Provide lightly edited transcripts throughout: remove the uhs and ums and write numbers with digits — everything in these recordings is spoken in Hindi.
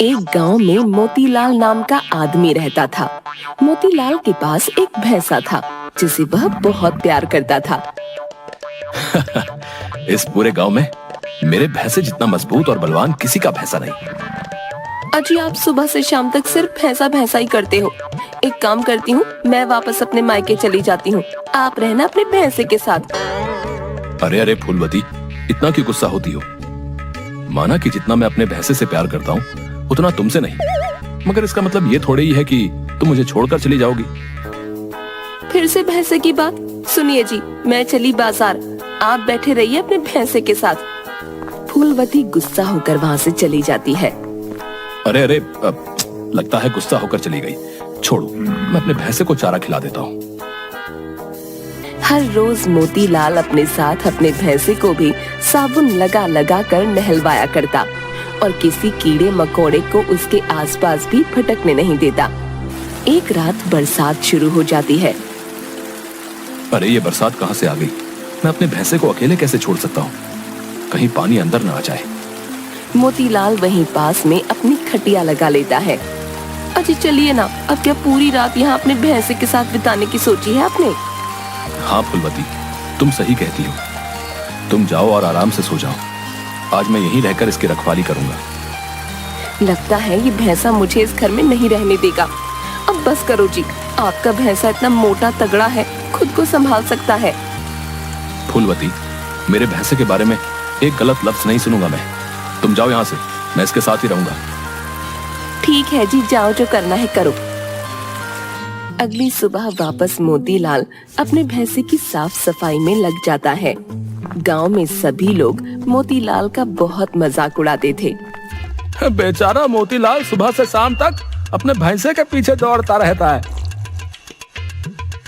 एक गांव में मोतीलाल नाम का आदमी रहता था। मोतीलाल के पास एक भैंसा था जिसे वह बहुत प्यार करता था। इस पूरे गांव में मेरे भैंसे जितना मजबूत और बलवान किसी का भैंसा नहीं। अजी, आप सुबह से शाम तक सिर्फ भैंसा भैंसा ही करते हो। एक काम करती हूँ, मैं वापस अपने मायके चली जाती हूँ, आप रहना अपने भैंसे के साथ। अरे अरे फूलवती, इतना क्यों गुस्सा होती हो? माना कि जितना मैं अपने भैंसे से प्यार करता हूँ उतना तुमसे नहीं, मगर इसका मतलब ये थोड़े ही है कि तुम मुझे छोड़कर चली जाओगी। फिर से भैंसे की बात। सुनिए जी, मैं चली बाजार, आप बैठे रहिए अपने भैंसे के साथ। फूलवती गुस्सा होकर वहाँ से चली जाती है। अरे अरे, लगता है गुस्सा होकर चली गई। छोड़ो, मैं अपने भैंसे को चारा खिला देता हूँ। हर रोज मोतीलाल अपने साथ अपने भैंसे को भी साबुन लगा लगा कर नहलवाया करता और किसी कीड़े मकोड़े को उसके आसपास भी भटकने नहीं देता। एक रात बरसात शुरू हो जाती है। अरे ये बरसात कहाँ से आ गई? मैं अपने भैंसे को अकेले कैसे छोड़ सकता हूँ? कहीं पानी अंदर न आ जाए। मोतीलाल वहीं पास में अपनी खटिया लगा लेता है। अजी चलिए ना, अब क्या पूरी रात यहाँ अपने भैंसे के साथ बिताने की सोची है आपने? हाँ फूलवती, तुम सही कहती हो। तुम जाओ और आराम से सो जाओ। आज मैं यहीं रहकर इसकी रखवाली करूंगा। लगता है ये भैंसा मुझे इस घर में नहीं रहने देगा। अब बस करो जी, आपका भैंसा इतना मोटा तगड़ा है, खुद को संभाल सकता है। फूलवती, मेरे भैंसे के बारे में एक गलत लफ्ज नहीं सुनूंगा मैं। तुम जाओ यहाँ से, मैं इसके साथ ही रहूंगा। ठीक है जी, जाओ, जो करना है करो। अगली सुबह वापस मोतीलाल अपने भैंसे की साफ सफाई में लग जाता है। गांव में सभी लोग मोतीलाल का बहुत मजाक उड़ाते थे। बेचारा मोतीलाल सुबह से शाम तक अपने भैंसे के पीछे दौड़ता रहता है।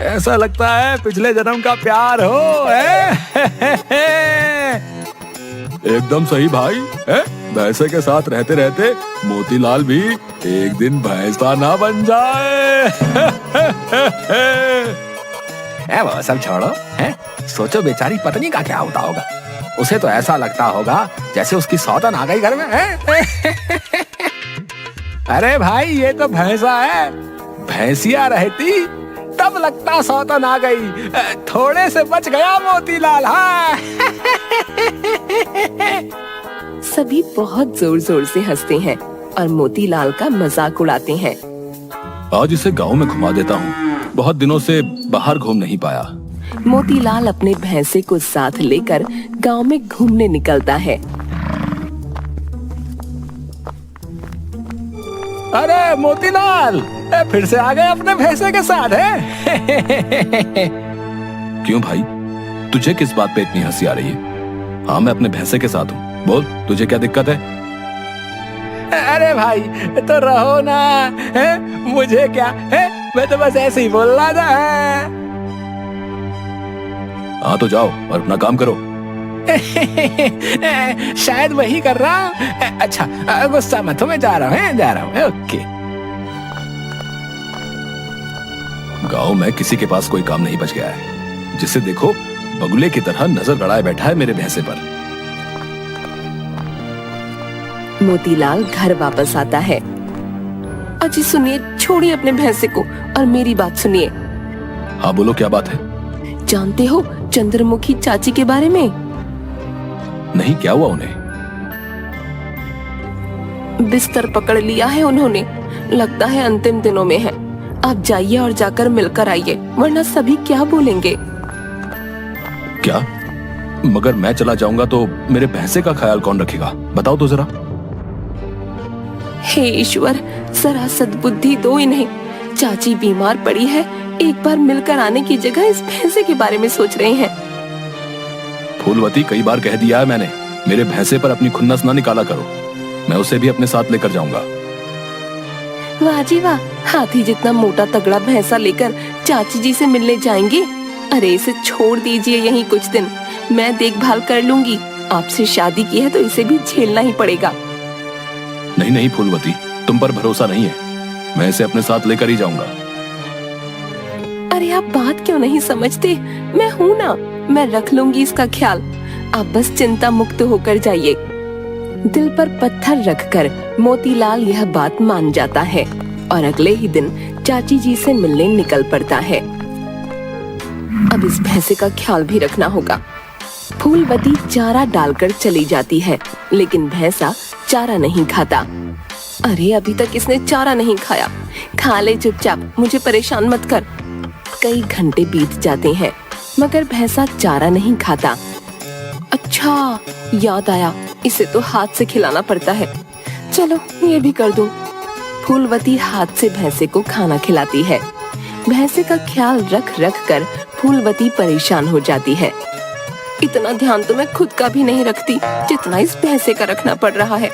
ऐसा लगता है पिछले जन्म का प्यार हो। एकदम सही भाई, भैंसे के साथ रहते रहते मोतीलाल भी एक दिन भैंसा ना बन जाए। वो सब छोड़ो, सोचो बेचारी पत्नी का क्या होता होगा। उसे तो ऐसा लगता होगा जैसे उसकी सौतन आ गई घर में। अरे भाई, ये तो भैंसा है, भैंसिया रहती तब लगता सौतन आ गई। थोड़े से बच गया मोतीलाल। हाँ। सभी बहुत जोर जोर से हंसते हैं और मोतीलाल का मजाक उड़ाते हैं। आज इसे गांव में घुमा देता हूँ, बहुत दिनों से बाहर घूम नहीं पाया। मोतीलाल अपने भैंसे को साथ लेकर गांव में घूमने निकलता है। अरे मोतीलाल, फिर से आ गए अपने भैंसे के साथ है? क्यों भाई, तुझे किस बात पे इतनी हंसी आ रही है? हाँ, मैं अपने भैंसे के साथ हूँ, बोल तुझे क्या दिक्कत है? अरे भाई, तो रहो ना, मुझे क्या है, मैं तो बस ऐसे ही बोल रहा था। हाँ तो जाओ और अपना काम करो। शायद वही कर रहा। अच्छा, गुस्सा मत हो, मैं जा रहा हूँ। ओके। गांव में किसी के पास कोई काम नहीं बच गया है। जिसे देखो बगुले की तरह नजर गड़ाए बैठा है मेरे भैंसे पर। मोतीलाल घर वापस आता है। अजी सुनिए, छोड़िए अपने भैंसे को और मेरी बात सुनिए। हाँ बोलो, क्या बात है? जानते हो चंद्रमुखी चाची के बारे में? नहीं, क्या हुआ उन्हें? बिस्तर पकड़ लिया है उन्होंने, लगता है अंतिम दिनों में है। आप जाइए और जाकर मिलकर आइए, वरना सभी क्या बोलेंगे। क्या? मगर मैं चला जाऊंगा तो मेरे भैंसे का ख्याल कौन रखेगा? बताओ तो जरा। हे ईश्वर, जरा सद्बुद्धि दो इन्हें। चाची बीमार पड़ी है, एक बार मिलकर आने की जगह इस भैंसे के बारे में सोच रहे हैं। फूलवती, कई बार कह दिया है मैंने, मेरे भैंसे पर अपनी खुन्नस ना निकाला करो। मैं उसे भी अपने साथ लेकर जाऊंगा। वाह जी वाह, हाथी जितना मोटा तगड़ा भैंसा लेकर चाची जी से मिलने जाएंगे? अरे इसे छोड़ दीजिए यहीं कुछ दिन, मैं देखभाल कर लूंगी। आपसे शादी की है तो इसे भी झेलना ही पड़ेगा। नहीं नहीं फूलवती, तुम पर भरोसा नहीं है, मैं इसे अपने साथ लेकर ही जाऊंगा। अरे आप बात क्यों नहीं समझते? मैं हूँ ना, मैं रख लूंगी इसका ख्याल। आप बस चिंता मुक्त होकर जाइए। दिल पर पत्थर रखकर मोतीलाल यह बात मान जाता है और अगले ही दिन चाची जी से मिलने निकल पड़ता है। अब इस भैंसे का ख्याल भी रखना होगा। फूलवती चारा डालकर चली जाती है, लेकिन भैंसा चारा नहीं खाता। अरे अभी तक इसने चारा नहीं खाया, खा ले चुपचाप, मुझे परेशान मत कर। कई घंटे बीत जाते हैं मगर भैंसा चारा नहीं खाता। अच्छा याद आया, इसे तो हाथ से खिलाना पड़ता है। चलो ये भी कर दूं। फूलवती हाथ से भैंसे को खाना खिलाती है। भैंसे का ख्याल रख रख कर फूलवती परेशान हो जाती है। इतना ध्यान तो मैं खुद का भी नहीं रखती जितना इस भैंसे का रखना पड़ रहा है।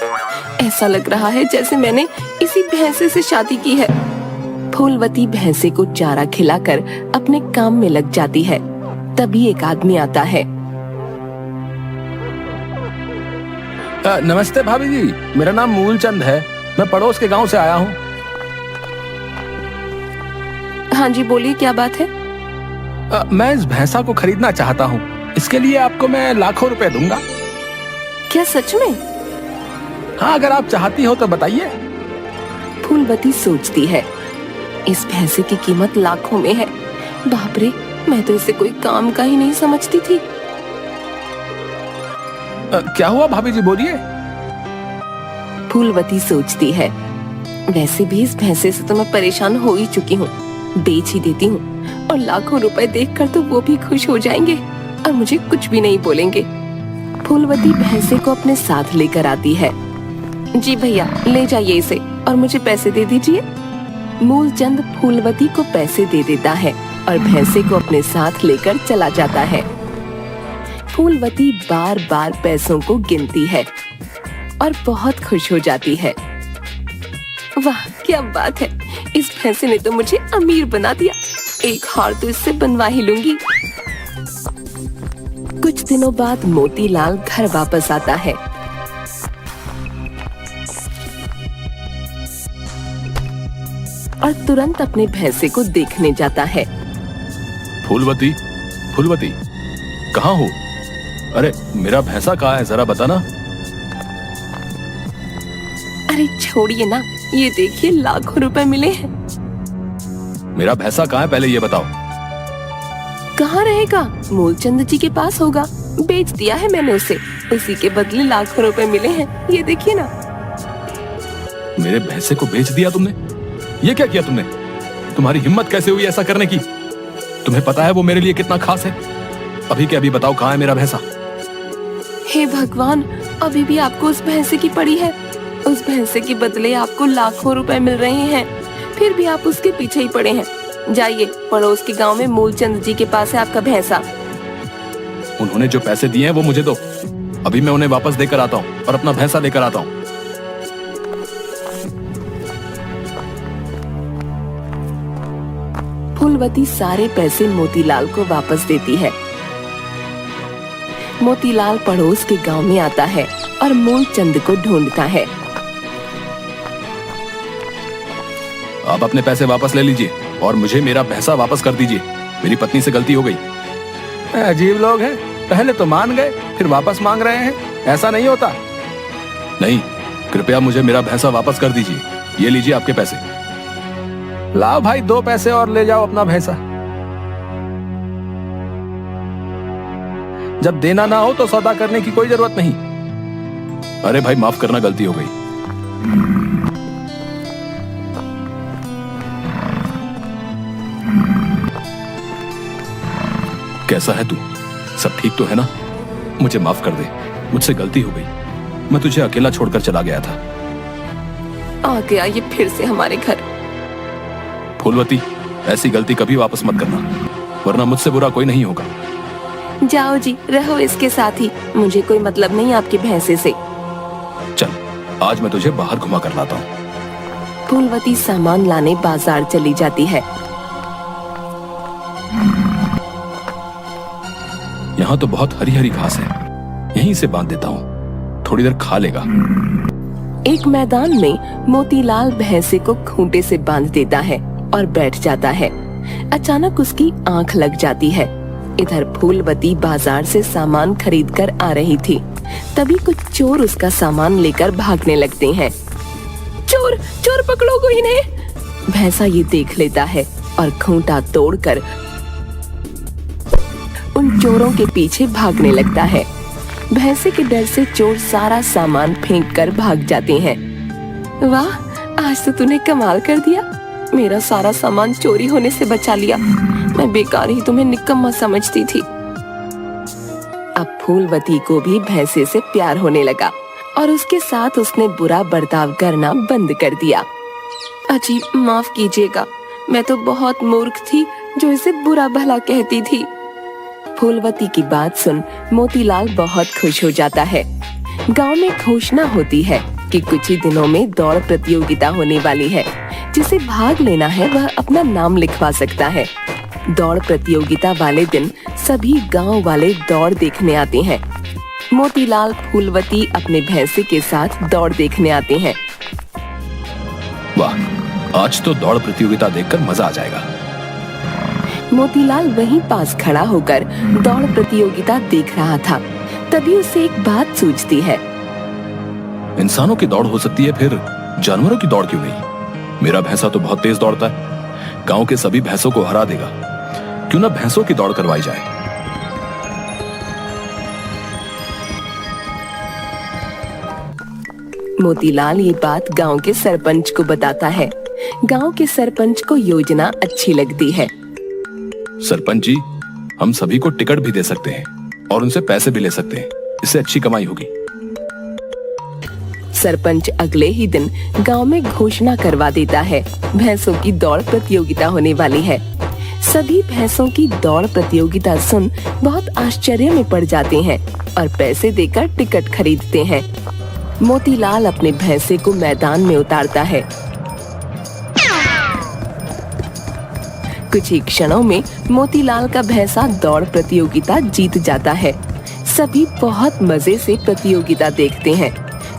ऐसा लग रहा है जैसे मैंने इसी भैंसे से शादी की है। फूलवती भैंसे को चारा खिलाकर अपने काम में लग जाती है। तभी एक आदमी आता है। नमस्ते भाभी जी, मेरा नाम मूलचंद है, मैं पड़ोस के गांव से आया हूँ। हाँ जी बोलिए, क्या बात है? मैं इस भैंसा को खरीदना चाहता हूँ। इसके लिए आपको मैं लाखों रुपए दूंगा। क्या सच में? हाँ, अगर आप चाहती हो तो बताइए। फूलवती सोचती है, इस भैंसे की कीमत लाखों में है। बाप रे, मैं तो इसे कोई काम का ही नहीं समझती थी। क्या हुआ भाभी जी, बोलिए। फूलवती सोचती है, वैसे भी इस भैंसे से तो मैं परेशान हो ही चुकी हूँ, बेच ही देती हूँ और लाखों रुपए देखकर तो वो भी खुश हो जाएंगे और मुझे कुछ भी नहीं बोलेंगे। फूलवती भैंसे को अपने साथ लेकर आती है। जी भैया, ले जाइए इसे और मुझे पैसे दे दीजिए। मूलचंद फूलवती को पैसे दे देता है और भैंसे को अपने साथ लेकर चला जाता है। फूलवती बार बार पैसों को गिनती है और बहुत खुश हो जाती है। वाह क्या बात है, इस भैंसे ने तो मुझे अमीर बना दिया। एक हार तो इससे बनवा ही लूंगी। कुछ दिनों बाद मोतीलाल घर वापस आता है। और तुरंत अपने भैंसे को देखने जाता है। फूलवती, फूलवती, कहाँ हो? अरे मेरा भैंसा कहाँ है, जरा बताना। अरे छोड़िए ना, ये देखिए लाखों रुपए मिले हैं। मेरा भैंसा कहाँ है, पहले ये बताओ। कहाँ रहेगा, मूलचंद जी के पास होगा। बेच दिया है मैंने उसे, उसी के बदले लाखों रुपए मिले हैं। ये देखिए ना। मेरे भैंसे को बेच दिया तुमने? ये क्या किया तुमने? तुम्हारी हिम्मत कैसे हुई ऐसा करने की? तुम्हें पता है वो मेरे लिए कितना खास है? अभी के अभी बताओ, कहाँ है मेरा भैंसा? हे भगवान, अभी भी आपको उस भैंसे की पड़ी है। उस भैंसे के बदले आपको लाखों रुपए मिल रहे हैं, फिर भी आप उसके पीछे ही पड़े हैं। जाइए, पड़ोस के गांव में मूलचंद जी के पास है आपका भैंसा। उन्होंने जो पैसे दिए हैं वो मुझे दो। अभी मैं उन्हें वापस देकर आता हूँ और अपना भैंसा लेकर आता हूँ। फूलवती सारे पैसे मोतीलाल को वापस देती है। मोतीलाल पड़ोस के गांव में आता है और मूलचंद को ढूंढता है। आप अपने पैसे वापस ले लीजिए और मुझे मेरा भैंसा वापस कर दीजिए। मेरी पत्नी से गलती हो गई। अजीब लोग हैं, पहले तो मान गए फिर वापस मांग रहे हैं। ऐसा नहीं होता। नहीं, कृपया मुझे मेरा भैंसा वापस कर दीजिए। ये लीजिए आपके पैसे। लाओ भाई, 2 पैसे और ले जाओ अपना भैंसा। जब देना ना हो तो सौदा करने की कोई जरूरत नहीं। अरे भाई माफ करना, गलती हो गई। कैसा है तू? सब ठीक तो है ना? मुझे माफ कर दे, मुझसे गलती हो गई। मैं तुझे अकेला छोड़कर चला गया था। आ गया ये फिर से हमारे घर। फूलवती, ऐसी गलती कभी वापस मत करना, वरना मुझसे बुरा कोई नहीं होगा। जाओ जी, रहो इसके साथ ही, मुझे कोई मतलब नहीं आपके भैंसे से। चल, आज मैं तुझे बाहर घुमा कर लाता हूँ। फूलवती सामान लाने बाजार चली जाती है। यहाँ तो बहुत हरी हरी घास है, यहीं से बांध देता हूँ, थोड़ी देर खा लेगा। एक मैदान में मोतीलाल भैंसे को खूंटे से बांध देता है और बैठ जाता है। अचानक उसकी आंख लग जाती है। इधर फूलवती बाजार से सामान खरीद कर आ रही थी। तभी कुछ चोर उसका सामान लेकर भागने लगते हैं। चोर चोर पकड़ो को इन्हें। भैंसा ये देख लेता है और खूंटा तोड़कर उन चोरों के पीछे भागने लगता है। भैंसे के डर से चोर सारा सामान फेंक कर भाग जाते हैं। वाह, आज तो तूने कमाल कर दिया, मेरा सारा सामान चोरी होने से बचा लिया। मैं बेकार ही तुम्हें निकम्मा समझती थी। अब फूलवती को भी भैंसे से प्यार होने लगा और उसके साथ उसने बुरा बर्ताव करना बंद कर दिया। अजी माफ कीजिएगा, मैं तो बहुत मूर्ख थी जो इसे बुरा भला कहती थी। फूलवती की बात सुन मोतीलाल बहुत खुश हो जाता है। गांव में घोषणा होती है कि कुछ ही दिनों में दौड़ प्रतियोगिता होने वाली है। जिसे भाग लेना है वह अपना नाम लिखवा सकता है। दौड़ प्रतियोगिता वाले दिन सभी गांव वाले दौड़ देखने आते हैं। मोतीलाल फूलवती अपने भैंसे के साथ दौड़ देखने आते हैं। वाह, आज तो दौड़ प्रतियोगिता देखकर मजा आ जाएगा। मोतीलाल वहीं पास खड़ा होकर दौड़ प्रतियोगिता देख रहा था। तभी उसे एक बात सूझती है। इंसानों की दौड़ हो सकती है, फिर जानवरों की दौड़ क्यों नहीं? मेरा भैंसा तो बहुत तेज दौड़ता है, गांव के सभी भैंसों को हरा देगा। क्यों ना भैंसों की दौड़ करवाई जाए। मोतीलाल ये बात गांव के सरपंच को बताता है। गांव के सरपंच को योजना अच्छी लगती है। सरपंच जी, हम सभी को टिकट भी दे सकते हैं और उनसे पैसे भी ले सकते हैं। इससे अच्छी कमाई होगी। सरपंच अगले ही दिन गांव में घोषणा करवा देता है, भैंसों की दौड़ प्रतियोगिता होने वाली है। सभी भैंसों की दौड़ प्रतियोगिता सुन बहुत आश्चर्य में पड़ जाते हैं और पैसे देकर टिकट खरीदते हैं। मोतीलाल अपने भैंसे को मैदान में उतारता है। कुछ ही क्षणों में मोतीलाल का भैंसा दौड़ प्रतियोगिता जीत जाता है। सभी बहुत मजे से प्रतियोगिता देखते हैं।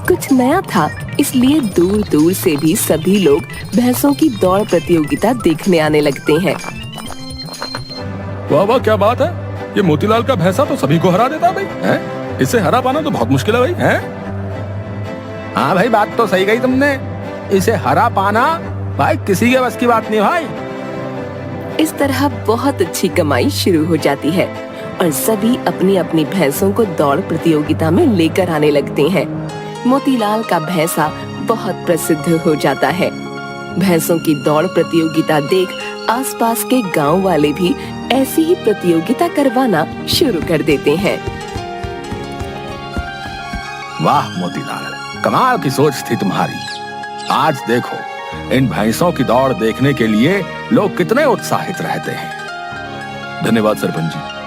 कुछ नया था, इसलिए दूर दूर से भी सभी लोग भैंसों की दौड़ प्रतियोगिता देखने आने लगते हैं। वाह वाह, क्या बात है! ये मोतीलाल का भैंसा तो सभी को हरा देता है भाई, हैं? इसे हरा पाना तो बहुत मुश्किल है भाई, हैं? हाँ भाई, बात तो सही कही तुमने। इसे हरा पाना भाई किसी के बस की बात नहीं भाई। इस तरह बहुत अच्छी कमाई शुरू हो जाती है और सभी अपनी अपनी भैंसों को दौड़ प्रतियोगिता में लेकर आने लगते हैं। मोतीलाल का भैंसा बहुत प्रसिद्ध हो जाता है। भैंसों की दौड़ प्रतियोगिता देख आसपास के गांव वाले भी ऐसी ही प्रतियोगिता करवाना शुरू कर देते हैं। वाह मोतीलाल, कमाल की सोच थी तुम्हारी। आज देखो, इन भैंसों की दौड़ देखने के लिए लोग कितने उत्साहित रहते हैं। धन्यवाद सरपंच जी।